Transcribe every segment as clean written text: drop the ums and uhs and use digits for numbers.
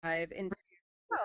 dive into a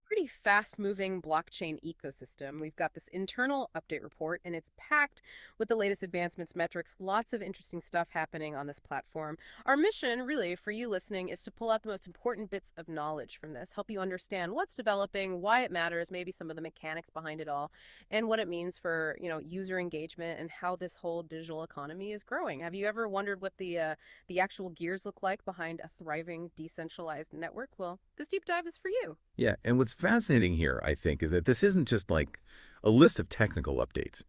pretty fast-moving blockchain ecosystem. We've got this internal update report, and it's packed with the latest advancements, metrics, lots of interesting stuff happening on this platform. Our mission, really, for you listening, is to pull out the most important bits of knowledge from this, help you understand what's developing, why it matters, maybe some of the mechanics behind it all, and what it means for, user engagement and how this whole digital economy is growing. Have you ever wondered what the actual gears look like behind a thriving decentralized network? Well, this deep dive is for you. Yeah, and what's fascinating here, I think, is that this isn't just like a list of technical updates,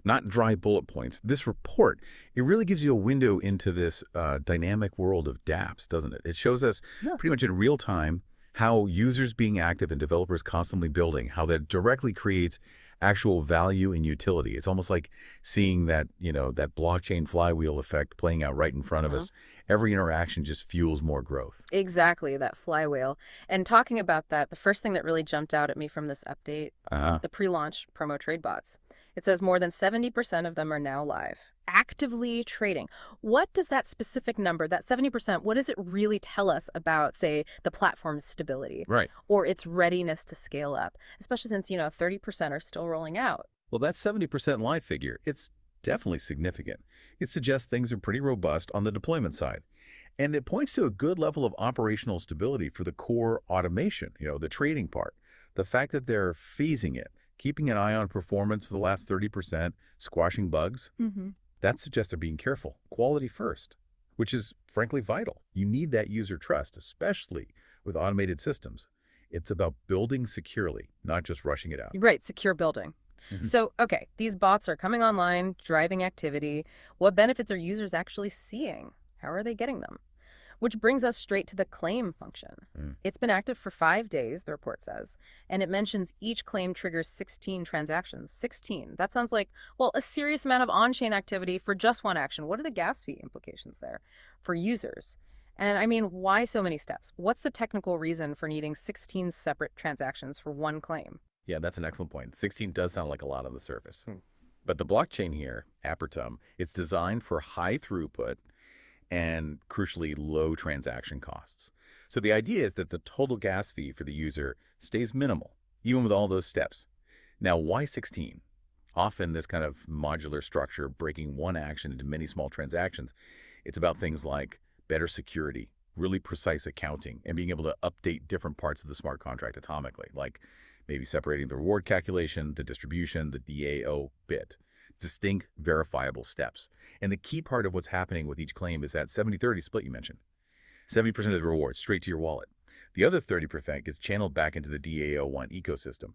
not dry bullet points. This report, it really gives you a window into this dynamic world of dApps, doesn't it? It shows us Yeah. pretty much in real time how users being active and developers constantly building, how that directly creates actual value and utility. It's almost like seeing that, that blockchain flywheel effect playing out right in front of us. Every interaction just fuels more growth. Exactly, that flywheel. And talking about that, the first thing that really jumped out at me from this update, Uh-huh. the pre-launch promo TradeBots. It says more than 70% of them are now live, actively trading. What does that specific number, that 70%, what does it really tell us about, say, the platform's stability Right. or its readiness to scale up, especially since, 30% are still rolling out? Well, that 70% live figure, it's definitely significant. It suggests things are pretty robust on the deployment side. And it points to a good level of operational stability for the core automation, the trading part. The fact that they're phasing it, keeping an eye on performance for the last 30%, squashing bugs, Hmm. that suggests they're being careful. Quality first, which is frankly vital. You need that user trust, especially with automated systems. It's about building securely, not just rushing it out. Right, secure building. Mhm. So, okay, these bots are coming online, driving activity. What benefits are users actually seeing? How are they getting them? Which brings us straight to the claim function. Mm. It's been active for 5 days, the report says, and it mentions each claim triggers 16 transactions. 16. That sounds like, well, a serious amount of on-chain activity for just one action. What are the gas fee implications there for users? And I mean, why so many steps? What's the technical reason for needing 16 separate transactions for one claim? Yeah, that's an excellent point. 16 does sound like a lot on the surface. But the blockchain here, Apertum, it's designed for high throughput and crucially low transaction costs. So the idea is that the total gas fee for the user stays minimal, even with all those steps. Now, why 16? Often this kind of modular structure, breaking one action into many small transactions, it's about things like better security, really precise accounting, and being able to update different parts of the smart contract atomically, like maybe separating the reward calculation, the distribution, the DAO bit. Distinct, verifiable steps. And the key part of what's happening with each claim is that 70-30 split you mentioned. 70% of the reward straight to your wallet. The other 30% gets channeled back into the DAO1 ecosystem,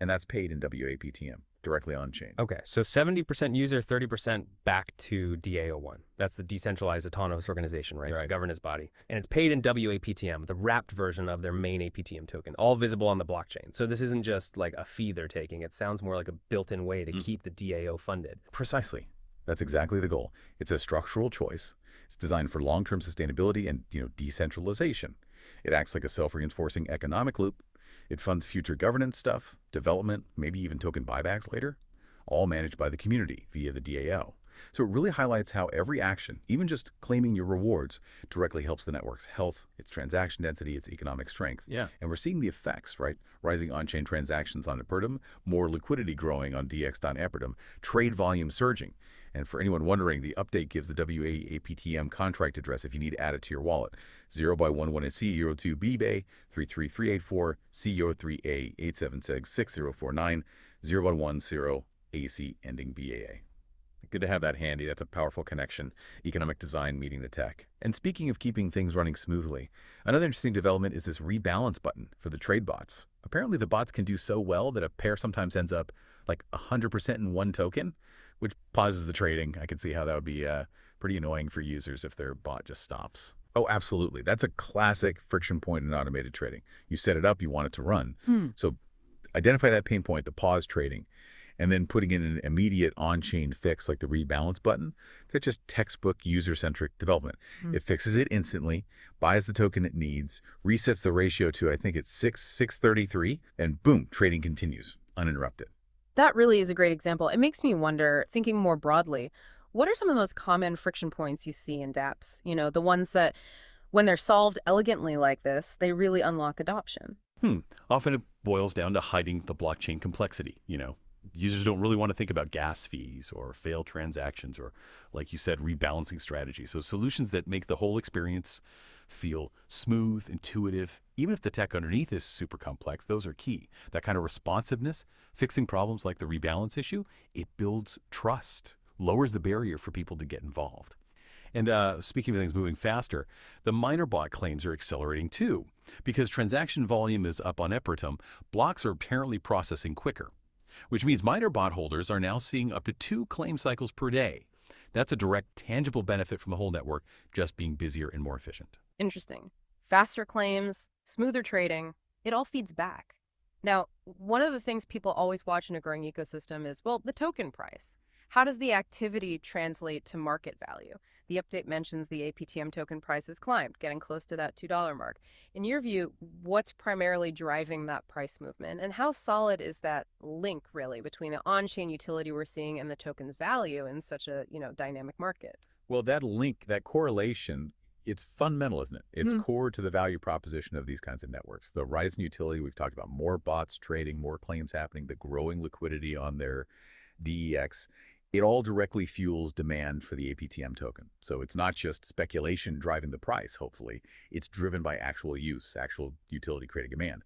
and that's paid in wAPTM, directly on-chain. Okay, so 70% user, 30% back to DAO1. That's the Decentralized Autonomous Organization, right? It's a Right. governance body. And it's paid in wAPTM, the wrapped version of their main APTM token, all visible on the blockchain. So this isn't just like a fee they're taking. It sounds more like a built-in way to keep the DAO funded. Precisely. That's exactly the goal. It's a structural choice. It's designed for long-term sustainability and, decentralization. It acts like a self-reinforcing economic loop. It funds future governance stuff, development, maybe even token buybacks later, all managed by the community via the DAO. So it really highlights how every action, even just claiming your rewards, directly helps the network's health, its transaction density, its economic strength. Yeah. And we're seeing the effects, right? Rising on-chain transactions on Apertum, more liquidity growing on DX.Apertum, trade volume surging. And for anyone wondering, the update gives the wAPTM contract address if you need to add it to your wallet. 0x11C 02B 33384 C03A 876 6049 0x10 AC ending BAA. Good to have that handy. That's a powerful connection. Economic design meeting the tech. And speaking of keeping things running smoothly, another interesting development is this rebalance button for the TradeBots. Apparently the bots can do so well that a pair sometimes ends up like 100% in one token, which pauses the trading. I can see how that would be pretty annoying for users if their bot just stops. Oh, absolutely. That's a classic friction point in automated trading. You set it up, you want it to run. So identify that pain point, the pause trading, and then putting in an immediate on-chain fix like the rebalance button. That's just textbook user-centric development. It fixes it instantly, buys the token it needs, resets the ratio to, I think it's 633, and boom, trading continues uninterrupted. That really is a great example. It makes me wonder, thinking more broadly, what are some of the most common friction points you see in dApps? The ones that When they're solved elegantly like this, they really unlock adoption. Often it boils down to hiding the blockchain complexity. Users don't really want to think about gas fees or failed transactions or, like you said, rebalancing strategies. So solutions that make the whole experience feel smooth, intuitive, even if the tech underneath is super complex, those are key. That kind of responsiveness, fixing problems like the rebalance issue, it builds trust, lowers the barrier for people to get involved. And speaking of things moving faster, the MinerBot claims are accelerating too. Because transaction volume is up on Apertum, blocks are apparently processing quicker, which means MinerBot holders are now seeing up to 2 claim cycles per day. That's a direct, tangible benefit from the whole network just being busier and more efficient. Interesting. Faster claims, smoother trading, it all feeds back. Now, one of the things people always watch in a growing ecosystem is, well, the token price. How does the activity translate to market value? The update mentions the APTM token price has climbed, getting close to that $2 mark. In your view, what's primarily driving that price movement? And how solid is that link, really, between the on-chain utility we're seeing and the token's value in such a, dynamic market? Well, that link, that correlation, it's fundamental, isn't it? It's Hmm. core to the value proposition of these kinds of networks. The rise in utility, we've talked about more bots trading, more claims happening, the growing liquidity on their DEX. It all directly fuels demand for the APTM token. So it's not just speculation driving the price, hopefully. It's driven by actual use, actual utility creating demand.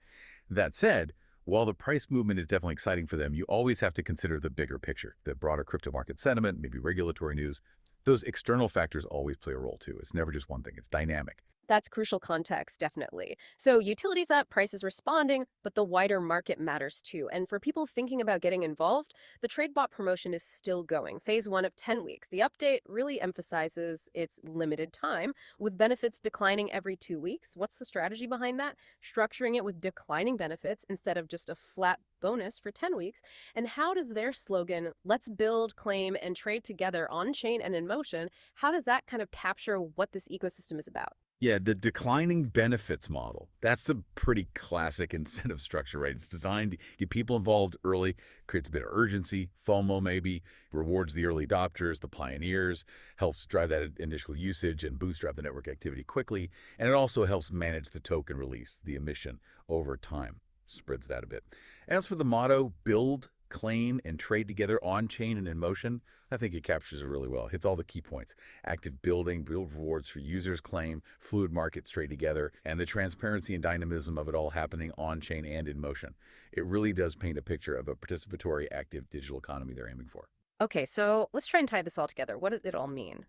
That said, while the price movement is definitely exciting for them, you always have to consider the bigger picture, the broader crypto market sentiment, maybe regulatory news. Those external factors always play a role too. It's never just one thing. It's dynamic. That's crucial context, definitely. So utilities up, prices responding, but the wider market matters too. And for people thinking about getting involved, the TradeBot promotion is still going. Phase 1 of 10 weeks. The update really emphasizes its limited time, with benefits declining every 2 weeks. What's the strategy behind that? Structuring it with declining benefits instead of just a flat bonus for 10 weeks. And how does their slogan, let's build, claim, and trade together on chain and in motion, how does that kind of capture what this ecosystem is about? Yeah, the declining benefits model. That's a pretty classic incentive structure, right? It's designed to get people involved early, creates a bit of urgency, FOMO maybe, rewards the early adopters, the pioneers, helps drive that initial usage and bootstrap the network activity quickly. And it also helps manage the token release, the emission over time, spreads that a bit. As for the motto, build, claim, and trade together on-chain and in motion, I think it captures it really well. It hits all the key points. Active building, build rewards for users claim, fluid markets trade together, and the transparency and dynamism of it all happening on-chain and in motion. It really does paint a picture of a participatory, active digital economy they're aiming for. Okay, so let's try and tie this all together. What does it all mean?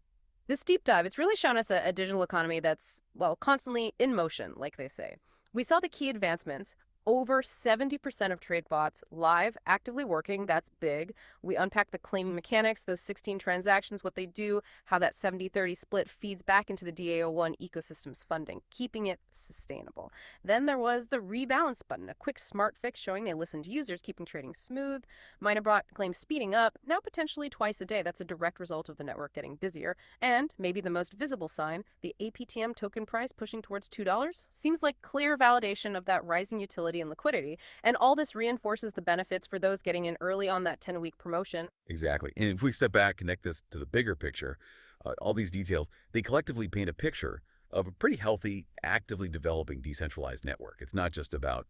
This deep dive, it's really shown us a digital economy that's, well, constantly in motion, like they say. We saw the key advancements. Over 70% of trade bots live, actively working. That's big. We unpacked the claiming mechanics, those 16 transactions, what they do, how that 70-30 split feeds back into the DAO1 ecosystem's funding, keeping it sustainable. Then there was the rebalance button, a quick smart fix showing they listen to users, keeping trading smooth. MinerBot claims speeding up, now potentially twice a day. That's a direct result of the network getting busier. And maybe the most visible sign, the APTM token price pushing towards $2, seems like clear validation of that rising utility and liquidity. And all this reinforces the benefits for those getting in early on that 10-week promotion. Exactly. And if we step back, connect this to the bigger picture, all these details, they collectively paint a picture of a pretty healthy, actively developing decentralized network. It's not just about,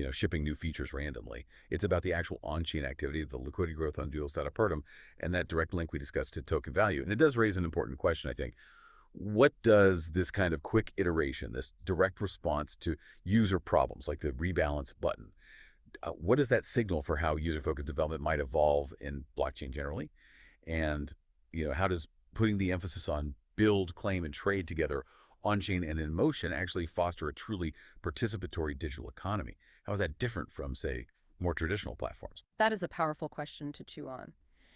shipping new features randomly. It's about the actual on-chain activity, the liquidity growth on duals.apertum, and that direct link we discussed to token value. And it does raise an important question, I think. What does this kind of quick iteration, this direct response to user problems like the rebalance button, what does that signal for how user-focused development might evolve in blockchain generally? And, how does putting the emphasis on build, claim, and trade together on-chain and in motion actually foster a truly participatory digital economy? How is that different from, say, more traditional platforms? That is a powerful question to chew on.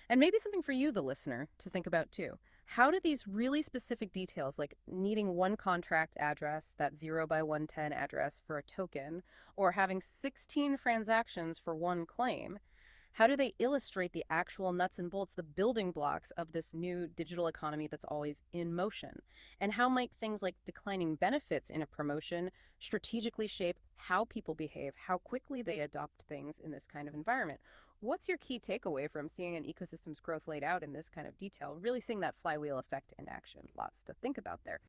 And maybe something for you, the listener, to think about too. How do these really specific details, like needing one contract address, that 0 by 110 address for a token, or having 16 transactions for one claim, how do they illustrate the actual nuts and bolts, the building blocks of this new digital economy that's always in motion? And how might things like declining benefits in a promotion strategically shape how people behave, how quickly they adopt things in this kind of environment? What's your key takeaway from seeing an ecosystem's growth laid out in this kind of detail? Really seeing that flywheel effect in action. Lots to think about there.